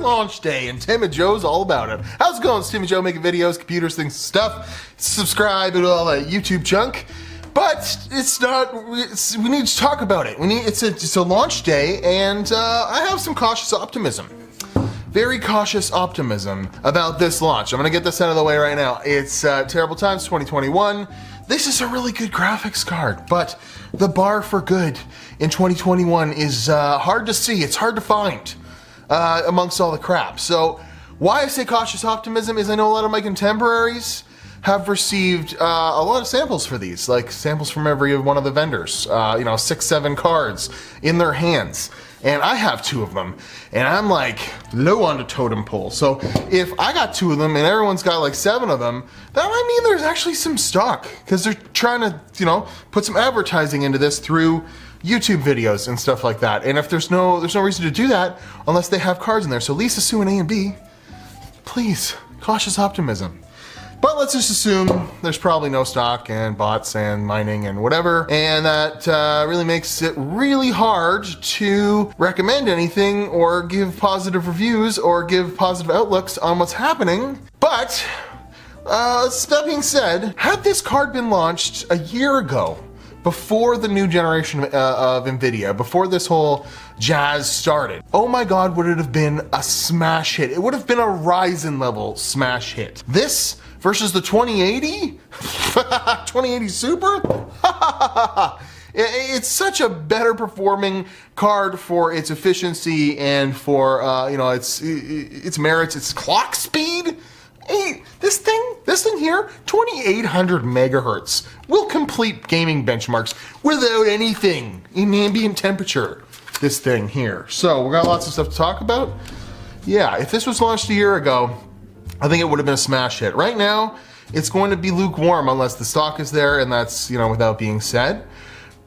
launch day, and Tim and Joe's all about it. How's it going? It's Tim and Joe making videos, computers, things, stuff. Subscribe and all that YouTube junk. But it's not, we need to talk about it. It's a launch day, and I have some cautious optimism. Very cautious optimism about this launch. I'm gonna get this out of the way right now. It's terrible times, 2021. This is a really good graphics card, but the bar for good in 2021 is hard to see. It's hard to find amongst all the crap. So why I say cautious optimism is I know a lot of my contemporaries have received a lot of samples for these, like samples from every one of the vendors, 6, 7 cards in their hands. And I have 2 of them, and I'm like low on the totem pole. So if I got 2 of them and everyone's got like 7 of them, that might mean there's actually some stock, because they're trying to, put some advertising into this through YouTube videos and stuff like that. And if there's no reason to do that unless they have cards in there. So Lisa, Sue, and A and B, please, cautious optimism. But let's just assume there's probably no stock and bots and mining and whatever, and that really makes it really hard to recommend anything or give positive reviews or give positive outlooks on what's happening. But that being said, had this card been launched a year ago, before the new generation of NVIDIA, before this whole jazz started, oh my god, would it have been a smash hit. It would have been a Ryzen level smash hit. This versus the 2080? 2080 Super? It's such a better performing card for its efficiency and for its merits, its clock speed. Hey, this thing here, 2800 megahertz, will complete gaming benchmarks without anything in ambient temperature. This thing here. So we got lots of stuff to talk about. Yeah, if this was launched a year ago, I think it would have been a smash hit. Right now, it's going to be lukewarm unless the stock is there, and that's without being said.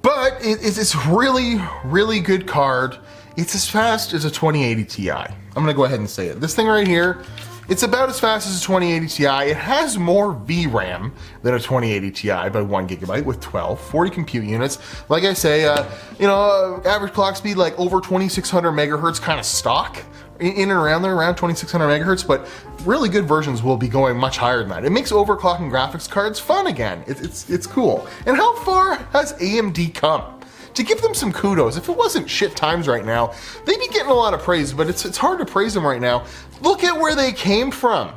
But it's really, really good card. It's as fast as a 2080 Ti. I'm gonna go ahead and say it. This thing right here, it's about as fast as a 2080 Ti. It has more VRAM than a 2080 Ti by 1 gigabyte with 40 compute units. Like I say, average clock speed like over 2600 megahertz kind of stock. In and around there, around 2600 megahertz, but really good versions will be going much higher than that. It makes overclocking graphics cards fun again. It's cool. And how far has AMD come? To give them some kudos, if it wasn't shit times right now, they'd be getting a lot of praise, but it's hard to praise them right now. Look at where they came from.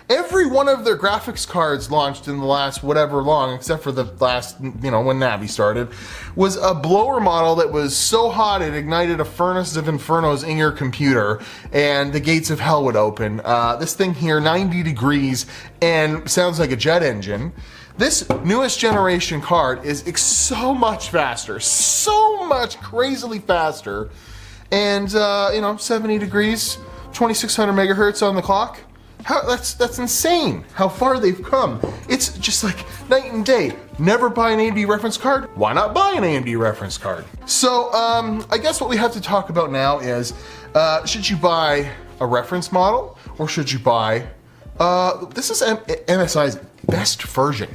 Every one of their graphics cards launched in the last whatever long, except for the last, when Navi started, was a blower model that was so hot it ignited a furnace of infernos in your computer and the gates of hell would open. This thing here, 90 degrees and sounds like a jet engine. This newest generation card is so much faster, so much crazily faster, and 70 degrees, 2600 megahertz on the clock. That's insane how far they've come. It's just like night and day. Never buy an AMD reference card? Why not buy an AMD reference card? So I guess what we have to talk about now is should you buy a reference model or should you buy this is MSI's best version.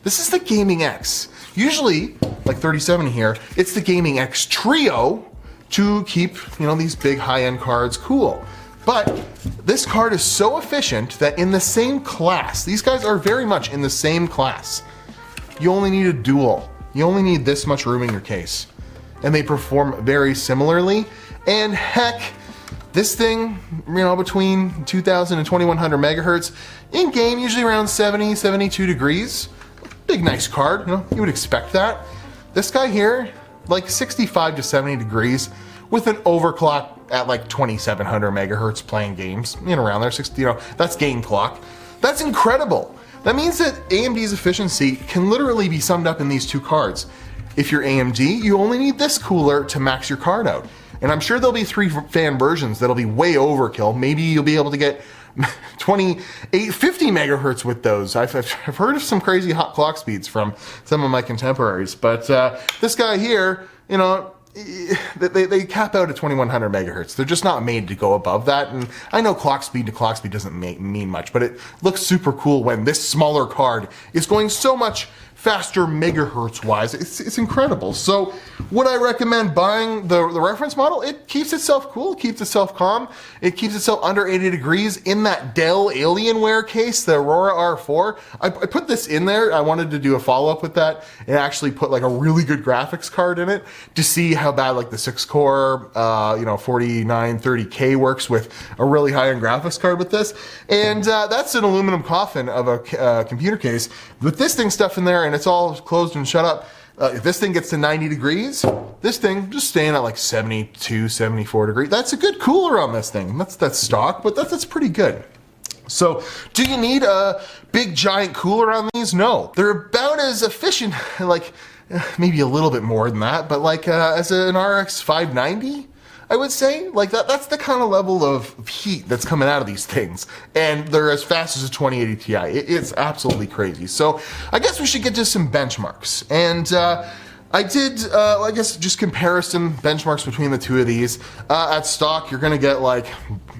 This is the Gaming X. Usually, like 37 here, it's the Gaming X Trio to keep these big high-end cards cool. But this card is so efficient that in the same class, these guys are very much in the same class. You only need a dual. You only need this much room in your case. And they perform very similarly. And heck, this thing, between 2000 and 2100 megahertz, in game usually around 70, 72 degrees. Big nice card, you would expect that. This guy here, like 65 to 70 degrees with an overclock at like 2700 megahertz playing games, around there, 60, that's game clock. That's incredible. That means that AMD's efficiency can literally be summed up in these 2 cards. If you're AMD, you only need this cooler to max your card out. And I'm sure there'll be 3 fan versions that'll be way overkill. Maybe you'll be able to get 2850 megahertz with those. I've heard of some crazy hot clock speeds from some of my contemporaries, but this guy here, they cap out at 2100 megahertz. They're just not made to go above that. And I know clock speed to clock speed doesn't mean much, but it looks super cool when this smaller card is going so much faster megahertz wise. It's incredible. So would I recommend buying the reference model? It keeps itself cool, keeps itself calm, it keeps itself under 80 degrees in that Dell Alienware case, the Aurora R4. I put this in there. I wanted to do a follow-up with that and actually put like a really good graphics card in it to see how bad like the 6-core 4930K works with a really high-end graphics card with this. And that's an aluminum coffin of a computer case with this thing stuff in there, and it's all closed and shut up. If this thing gets to 90 degrees, this thing just staying at like 72, 74 degrees. That's a good cooler on this thing. That's stock, but that's pretty good. So, do you need a big giant cooler on these? No. They're about as efficient, like maybe a little bit more than that, but like as an RX 590, I would say. Like that's the kind of level of heat that's coming out of these things. And they're as fast as a 2080 Ti. It's absolutely crazy. So I guess we should get to some benchmarks. And I did, I guess, just compare some benchmarks between the two of these. At stock, you're going to get like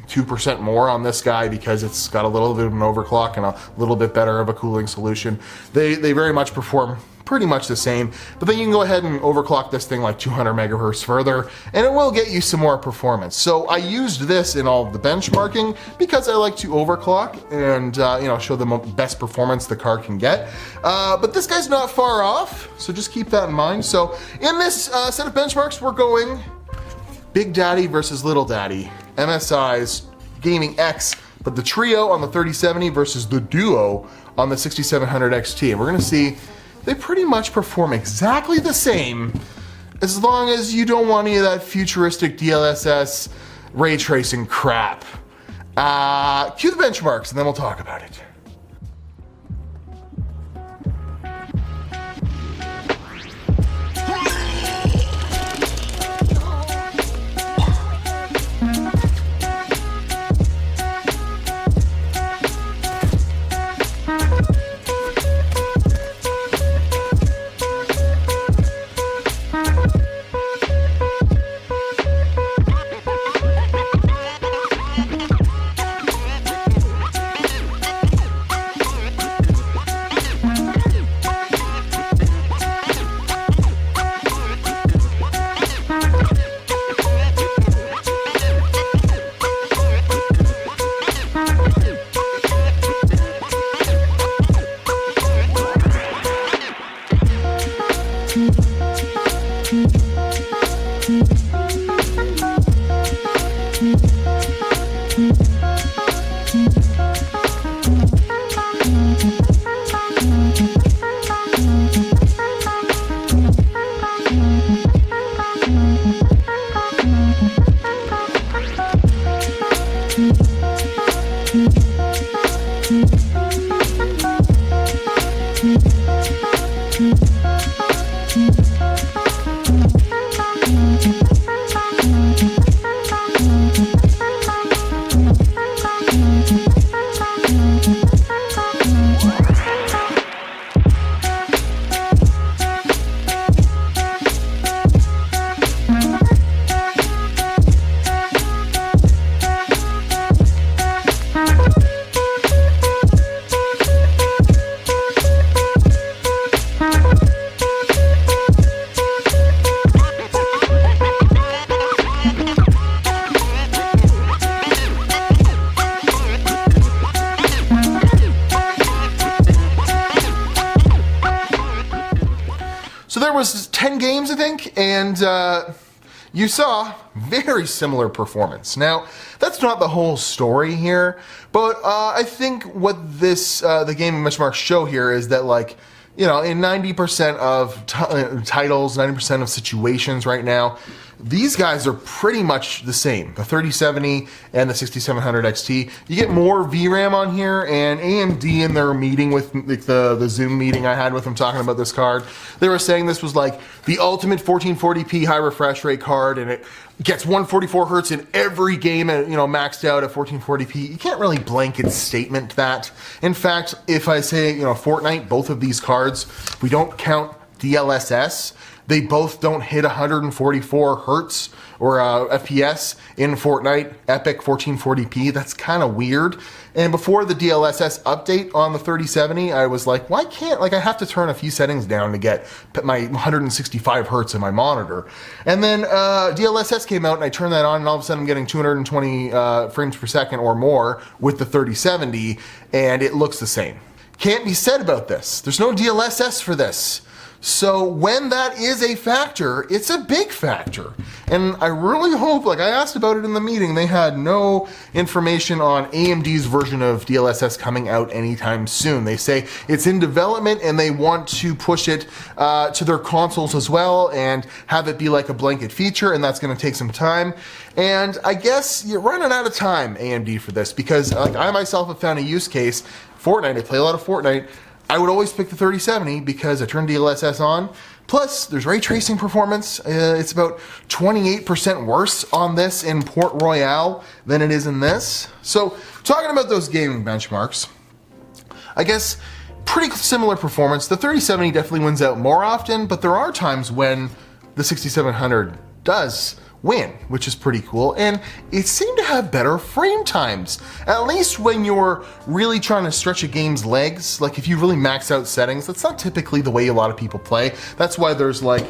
2% more on this guy because it's got a little bit of an overclock and a little bit better of a cooling solution. They very much perform pretty much the same, but then you can go ahead and overclock this thing like 200 megahertz further, and it will get you some more performance. So I used this in all of the benchmarking because I like to overclock and show the best performance the card can get. But this guy's not far off, so just keep that in mind. So in this set of benchmarks, we're going Big Daddy versus Little Daddy, MSI's Gaming X, but the Trio on the 3070 versus the Duo on the 6700 XT, and we're going to see they pretty much perform exactly the same as long as you don't want any of that futuristic DLSS ray tracing crap. Cue the benchmarks and then we'll talk about it. There was 10 games, I think, and you saw very similar performance. Now, that's not the whole story here, but I think what this the gaming benchmarks show here is that, like, in 90% of titles, 90% of situations right now, these guys are pretty much the same. The 3070 and the 6700 XT. You get more VRAM on here, and AMD in their meeting with the Zoom meeting I had with them talking about this card, they were saying this was like the ultimate 1440p high refresh rate card, and it gets 144 hertz in every game, and maxed out at 1440p. You can't really blanket statement that. In fact, if I say Fortnite, both of these cards, we don't count DLSS, they both don't hit 144 Hertz or FPS in Fortnite, Epic 1440p. That's kind of weird. And before the DLSS update on the 3070, I was like, why can't, like I have to turn a few settings down to get my 165 Hertz in my monitor. And then DLSS came out and I turned that on and all of a sudden I'm getting 220 frames per second or more with the 3070 and it looks the same. Can't be said about this. There's no DLSS for this. So when that is a factor, it's a big factor. And I really hope, like I asked about it in the meeting, they had no information on AMD's version of DLSS coming out anytime soon. They say it's in development and they want to push it to their consoles as well and have it be like a blanket feature, and that's gonna take some time. And I guess you're running out of time, AMD, for this, because like I myself have found a use case. Fortnite, I play a lot of Fortnite. I would always pick the 3070 because I turn DLSS on. Plus, there's ray tracing performance. It's about 28% worse on this in Port Royale than it is in this. So, talking about those gaming benchmarks, I guess pretty similar performance. The 3070 definitely wins out more often, but there are times when the 6700 does win, which is pretty cool, and it seemed to have better frame times, at least when you're really trying to stretch a game's legs. Like if you really max out settings, that's not typically the way a lot of people play. That's why there's like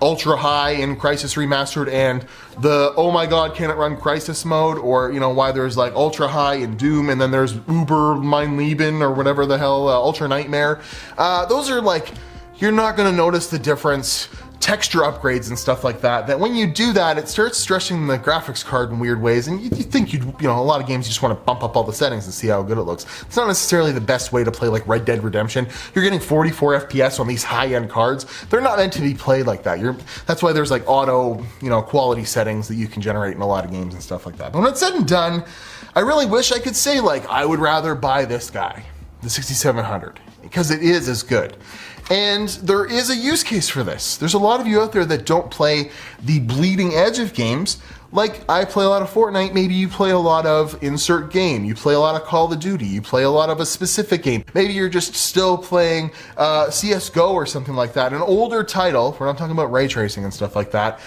ultra high in Crysis Remastered and the oh my god can it run Crysis mode, or you know why there's like ultra high in Doom and then there's Uber Mein Leben or whatever the hell, Ultra Nightmare. Those are like, you're not gonna notice the difference. Texture upgrades and stuff like that, that when you do that, it starts stretching the graphics card in weird ways, and you think you know, a lot of games you just want to bump up all the settings and see how good it looks. It's not necessarily the best way to play like Red Dead Redemption. You're getting 44 FPS on these high-end cards. They're not meant to be played like that. That's why there's like auto, you know, quality settings that you can generate in a lot of games and stuff like that. But when it's said and done, I really wish I could say like, I would rather buy this guy, the 6700, because it is as good. And there is a use case for this. There's a lot of you out there that don't play the bleeding edge of games. Like I play a lot of Fortnite, maybe you play a lot of insert game, you play a lot of Call of Duty, you play a lot of a specific game. Maybe you're just still playing CSGO or something like that, an older title, we're not talking about ray tracing and stuff like that.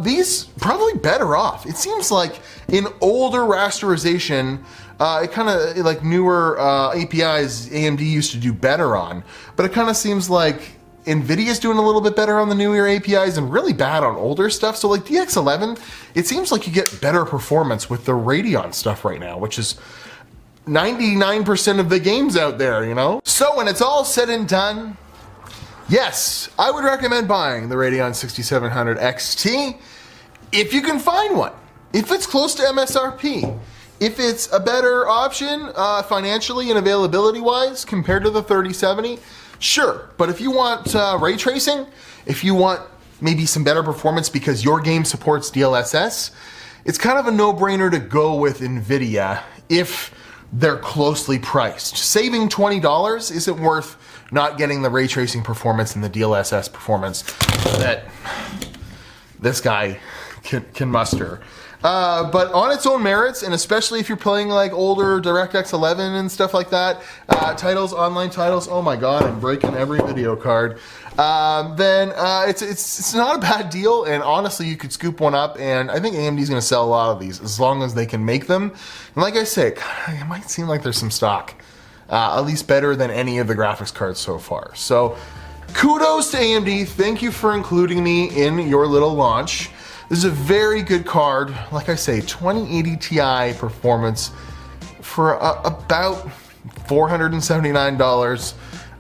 These probably better off. It seems like in older rasterization, it kind of like newer APIs AMD used to do better on, but it kind of seems like NVIDIA's doing a little bit better on the newer APIs and really bad on older stuff. So like DX11, it seems like you get better performance with the Radeon stuff right now, which is 99% of the games out there, you know? So when it's all said and done, yes, I would recommend buying the Radeon 6700 XT if you can find one, if it's close to MSRP. If it's a better option financially and availability-wise compared to the 3070, sure. But if you want ray tracing, if you want maybe some better performance because your game supports DLSS, it's kind of a no-brainer to go with NVIDIA if they're closely priced. Saving $20 isn't worth not getting the ray tracing performance and the DLSS performance that this guy can muster. But on its own merits, and especially if you're playing like older DirectX 11 and stuff like that, titles, online titles, oh my god, I'm breaking every video card, then it's not a bad deal, and honestly you could scoop one up, and I think AMD's going to sell a lot of these as long as they can make them. And like I say, it might seem like there's some stock, at least better than any of the graphics cards so far. So kudos to AMD, thank you for including me in your little launch. This is a very good card. Like I say, 2080 Ti performance for about $479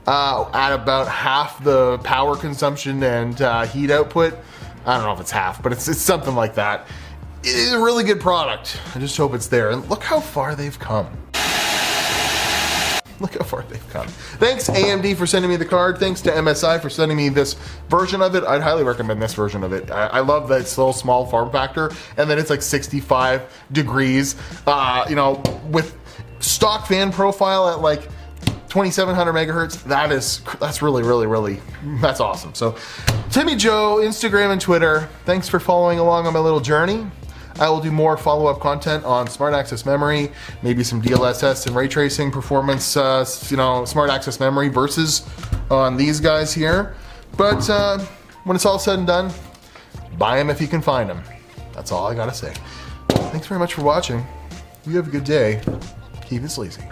at about half the power consumption and heat output. I don't know if it's half, but it's something like that. It is a really good product. I just hope it's there. And look how far they've come. Look how far they've come. Thanks AMD for sending me the card. Thanks to MSI for sending me this version of it. I'd highly recommend this version of it. I love that it's still small form factor and then it's like 65 degrees, you know, with stock fan profile at like 2700 megahertz. That's really, that's awesome. So Timmy Joe, Instagram and Twitter. Thanks for following along on my little journey. I will do more follow-up content on smart access memory, maybe some DLSS and ray tracing performance, you know, smart access memory versus on these guys here. But when it's all said and done, buy them if you can find them. That's all I gotta say. Thanks very much for watching. You have a good day. Keep it sleazy.